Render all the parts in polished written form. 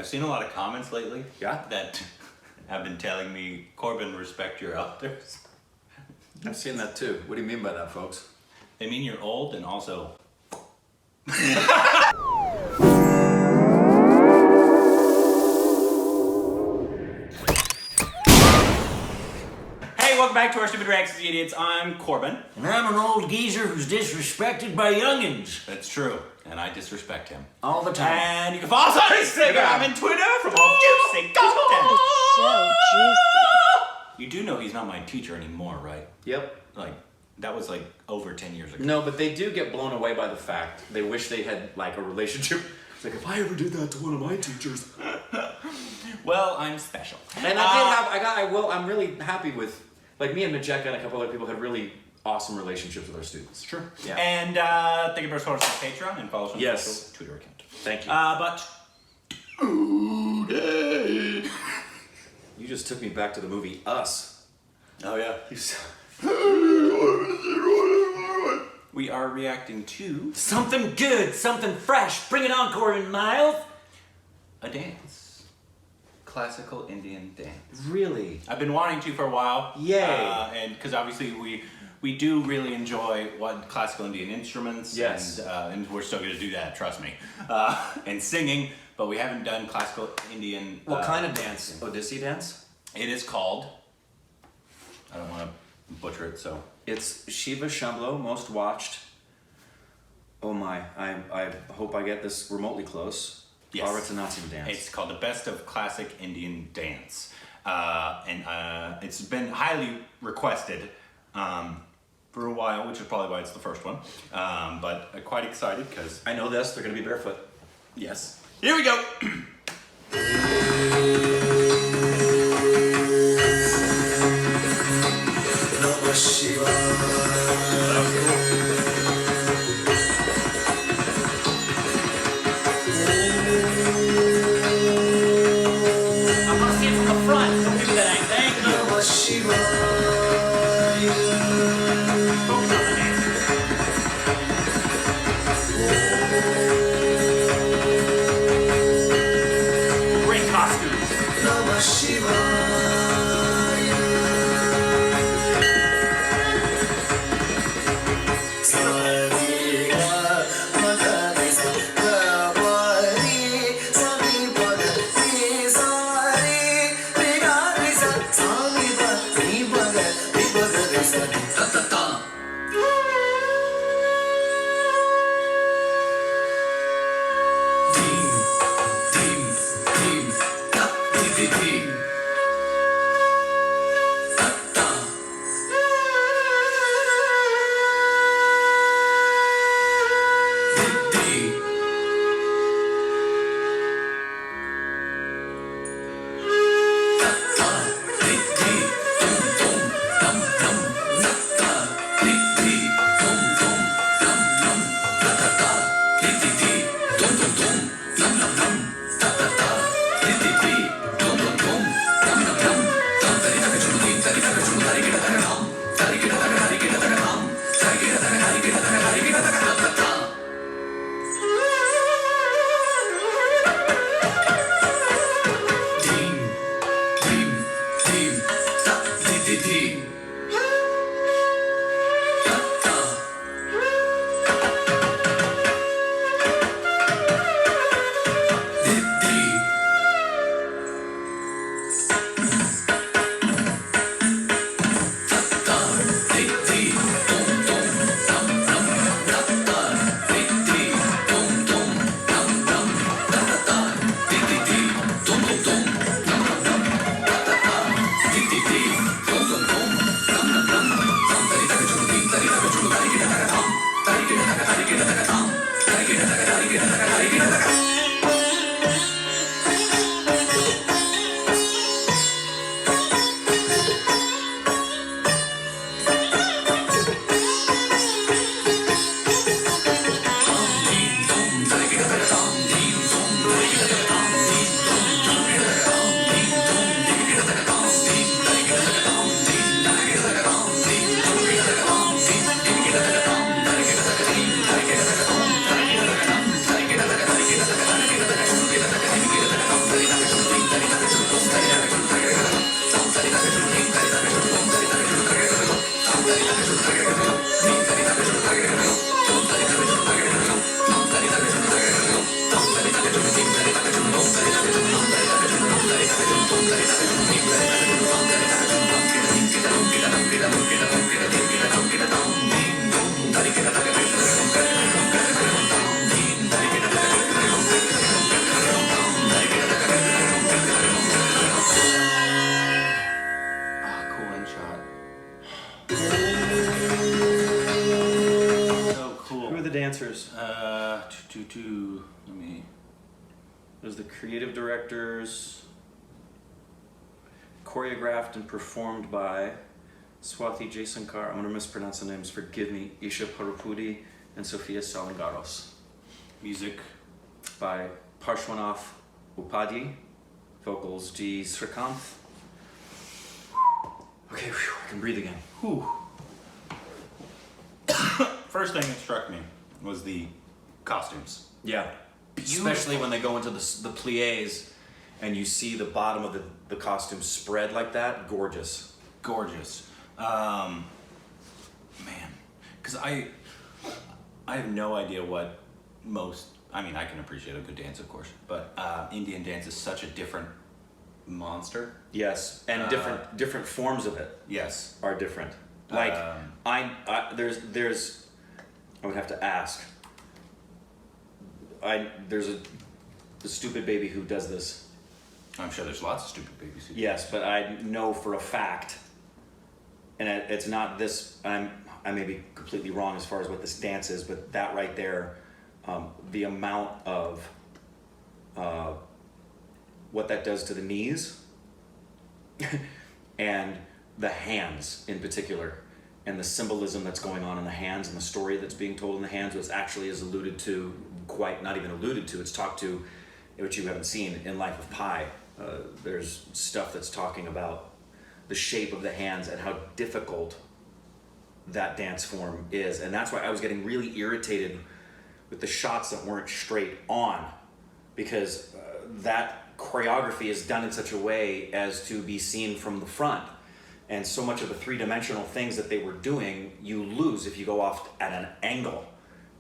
I've seen a lot of comments lately. Yeah? That have been telling me, Corbin, respect your elders. I've seen that too. What do you mean by that, folks? They mean you're old and also... Hey, welcome back to our Stupid Reactions, idiots. I'm Corbin. And I'm an old geezer who's disrespected by youngins. That's true. And I disrespect him. All the time. And you can follow us on Instagram and Twitter for more juicy content. It's so juicy. You do know he's not my teacher anymore, right? Yep. Like, that was like over 10 years ago. No, but they do get blown away by the fact they wish they had like a relationship. It's like, if I ever did that to one of my teachers. Well, I'm special. And I'm really happy with, like me and Majeka and a couple other people had really awesome relationships with our students. Sure. Yeah. And thank you for supporting us on Patreon and follow us on Yes. Twitter account. Thank you. But today, You just took me back to the movie Us. oh yeah, we are reacting to Something good, something fresh. Bring it on, Corbin Miles. a dance, classical Indian dance. Really? I've been wanting to for a while. Yay. And because obviously we do really enjoy classical Indian instruments. Yes. And we're still going to do that, trust me. And singing, but we haven't done classical Indian. What kind of dance? Odissi dance? It is called, I don't want to butcher it, so. It's Shiva Shambho, most watched. Oh my, I hope I get this remotely close. Yes. Bharatanatyam dance. It's called the Best of Classic Indian Dance. And it's been highly requested for a while, which is probably why it's the first one. But I'm quite excited because... I know this, they're gonna be barefoot. Yes. Here we go! I want to see it from the front. Don't give me that angle. Thank you. Focus on the dance. Great costumes. Cool end shot. So cool. Who are the dancers? Let me. There's the creative directors, choreographed and performed by Swati Jaishankar. I'm going to mispronounce the names, forgive me. Isha Parupudi and Sofia Salingaros. Music. By Parshwanath Upadhyay. Vocals G. Srikanth. Okay, whew, I can breathe again. Whew. First thing that struck me was the costumes. Yeah. Especially when they go into the pliés and you see the bottom of the costume spread like that. Gorgeous. Gorgeous. Man, because I have no idea what most. I mean, I can appreciate a good dance, of course, but Indian dance is such a different monster. Yes, and different forms of it. Yes. Are different. Like there's I would have to ask. There's a stupid baby who does this. I'm sure there's lots of stupid babies who do. Yes, but I know for a fact, and it's not this. I may be completely wrong as far as what this dance is, but that right there, the amount of what that does to the knees and the hands in particular, and the symbolism that's going on in the hands and the story that's being told in the hands, which actually is alluded to, quite not even alluded to, it's talked to, which you haven't seen in Life of Pi. There's stuff that's talking about the shape of the hands and how difficult that dance form is. And that's why I was getting really irritated with the shots that weren't straight on, because that choreography is done in such a way as to be seen from the front. And so much of the three-dimensional things that they were doing, you lose if you go off at an angle.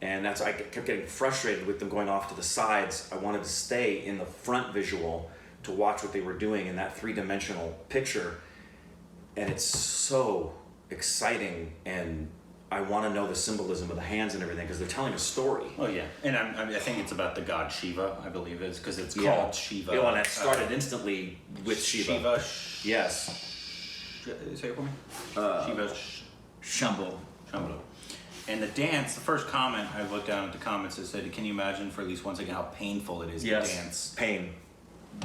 And that's, I kept getting frustrated with them going off to the sides. I wanted to stay in the front visual to watch what they were doing in that three-dimensional picture. And it's so exciting, and I want to know the symbolism of the hands and everything, because they're telling a story. Oh yeah, and I think it's about the god Shiva, I believe it is, because it's called Shiva. Yeah, and it started instantly with Shiva. Yes. Say it for me. Shiva Shambho. Shambho. And the dance, the first comment I looked down at the comments, it said, "Can you imagine for at least one second how painful it is to dance?" Pain.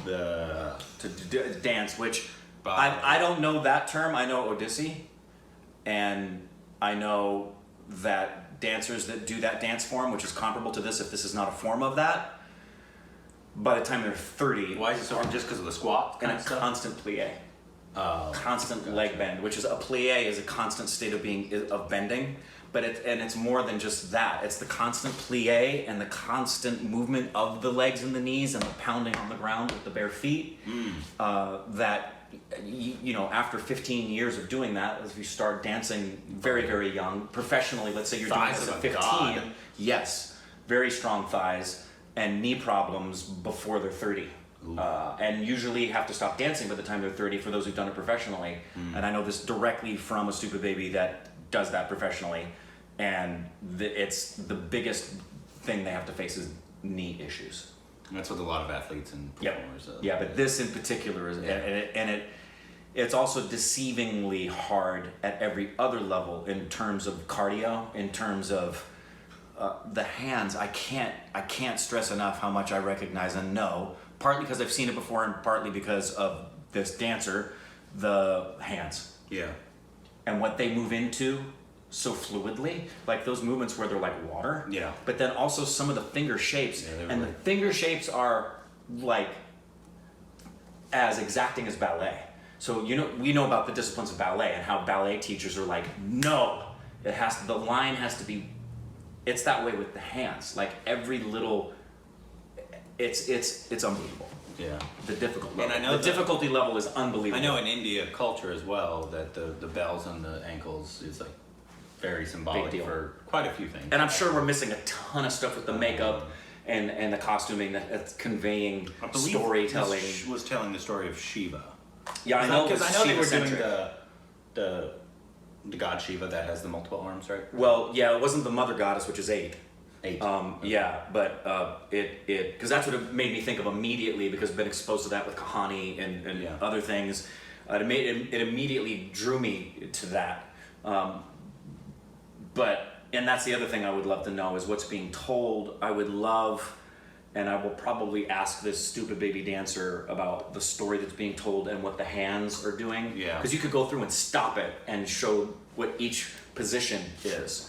To Dance, which I don't know that term. I know Odissi, and I know that dancers that do that dance form, which is comparable to this, if this is not a form of that, by the time they're 30. Why is it so hard? Just because of the squat and kind a of stuff? constant plie. Constant leg bend, which is a plie is a constant state of bending, but it's more than just that. It's the constant plie and the constant movement of the legs and the knees and the pounding on the ground with the bare feet. That you know, after 15 years of doing that, if you start dancing very, very young, professionally, let's say you're doing this at 15, yes, very strong thighs and knee problems before they're 30. And usually have to stop dancing by the time they're 30 for those who've done it professionally. And I know this directly from a stupid baby that does that professionally. And it's the biggest thing they have to face is knee issues. And that's with a lot of athletes and performers. Yeah, but this in particular is, it's also deceivingly hard at every other level in terms of cardio, in terms of the hands. I can't stress enough how much I recognize and know, partly because I've seen it before and partly because of this dancer, the hands. Yeah. And what they move into so fluidly, like those movements where they're like water. Yeah. But then also some of the finger shapes, and really... the finger shapes are like as exacting as ballet. So we know about the disciplines of ballet and how ballet teachers are like, no, the line has to be. It's that way with the hands. Like every little, it's unbelievable. Yeah. The difficult level. And I know the difficulty level is unbelievable. I know in India culture as well that the bells on the ankles is like very symbolic Big deal. for quite a few things. And I'm sure we're missing a ton of stuff with the makeup and the costuming that's conveying I believe storytelling. this was telling the story of Shiva. Yeah, I know. Because I know they were doing Shiva-centric. the god Shiva that has the multiple arms, right? Well, yeah, it wasn't the mother goddess, which is 8. 8. Yeah, but because that's what it made me think of immediately, because I've been exposed to that with Kahani and Yeah. other things. It immediately drew me to that. And that's the other thing I would love to know is what's being told. I would love, and I will probably ask this stupid baby dancer about the story that's being told and what the hands are doing. Yeah. Because you could go through and stop it and show what each position is.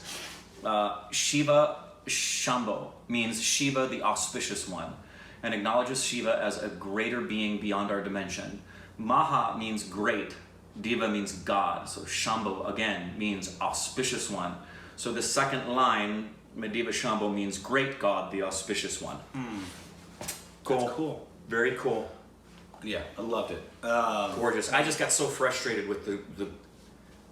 Shiva Shambho means Shiva, the auspicious one, and acknowledges Shiva as a greater being beyond our dimension. Maha means great. Deva means God. So Shambho, again, means auspicious one. So the second line, Medeva Shambho, means great God, the auspicious one. Cool. That's cool. Very cool. Yeah, I loved it. Gorgeous. I just got so frustrated with the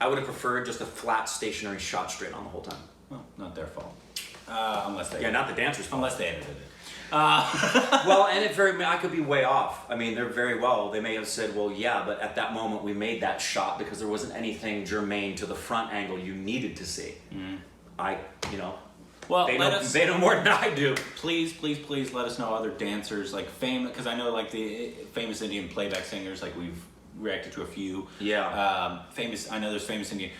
I would have preferred just a flat stationary shot straight on the whole time. Well, not their fault. Unless they Not the dancer's fault. unless they edited it. Well, and I could be way off. I mean, they may have said, well, yeah, but at that moment we made that shot because there wasn't anything germane to the front angle you needed to see. Well, They know more than I do. Please let us know other dancers like famous, because I know like the famous Indian playback singers, like we've reacted to a few. Yeah. I know there's famous Indian.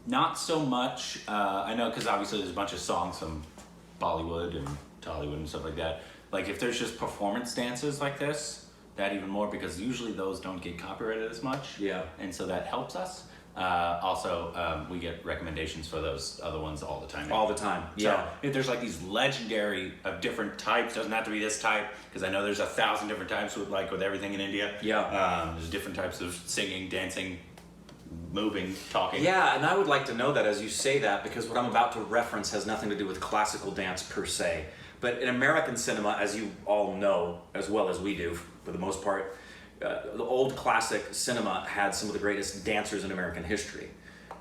Not so much. I know because obviously there's a bunch of songs from Bollywood and Tollywood and stuff like that. Like if there's just performance dances like this, that even more, because usually those don't get copyrighted as much. Yeah. And so that helps us. Also, we get recommendations for those other ones all the time. All the time. Yeah. So if there's like these legendary of different types, doesn't have to be this type, because I know there's 1,000 different types with everything in India. Yeah. There's different types of singing, dancing, moving, talking. Yeah, and I would like to know that as you say that, because what I'm about to reference has nothing to do with classical dance per se. But in American cinema, as you all know, as well as we do for the most part, the old classic cinema had some of the greatest dancers in American history.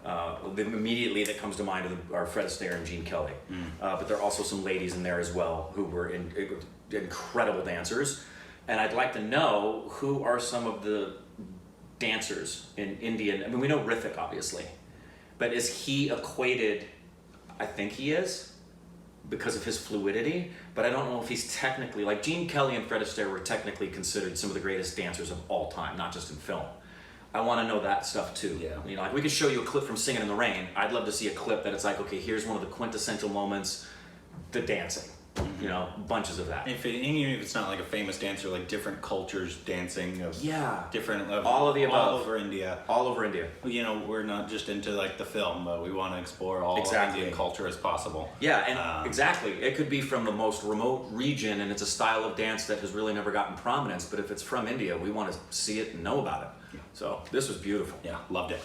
Immediately that comes to mind are Fred Astaire and Gene Kelly. But there are also some ladies in there as well who were incredible dancers. And I'd like to know who are some of the dancers in Indian. I mean, we know Rithik, obviously. But is he equated? I think he is, because of his fluidity, but I don't know if he's technically, like Gene Kelly and Fred Astaire were technically considered some of the greatest dancers of all time, not just in film. I want to know that stuff too. Yeah. Like we could show you a clip from Singing in the Rain. I'd love to see a clip that it's like, okay, here's one of the quintessential moments, the dancing. Bunches of that. Even if it's not like a famous dancer, like different cultures dancing of different levels. All of the above. All over India. All over India. We're not just into like the film, but we want to explore all Indian culture as possible. Yeah, and exactly. It could be from the most remote region, and it's a style of dance that has really never gotten prominence, but if it's from India, we want to see it and know about it. Yeah. So this was beautiful. Yeah, loved it.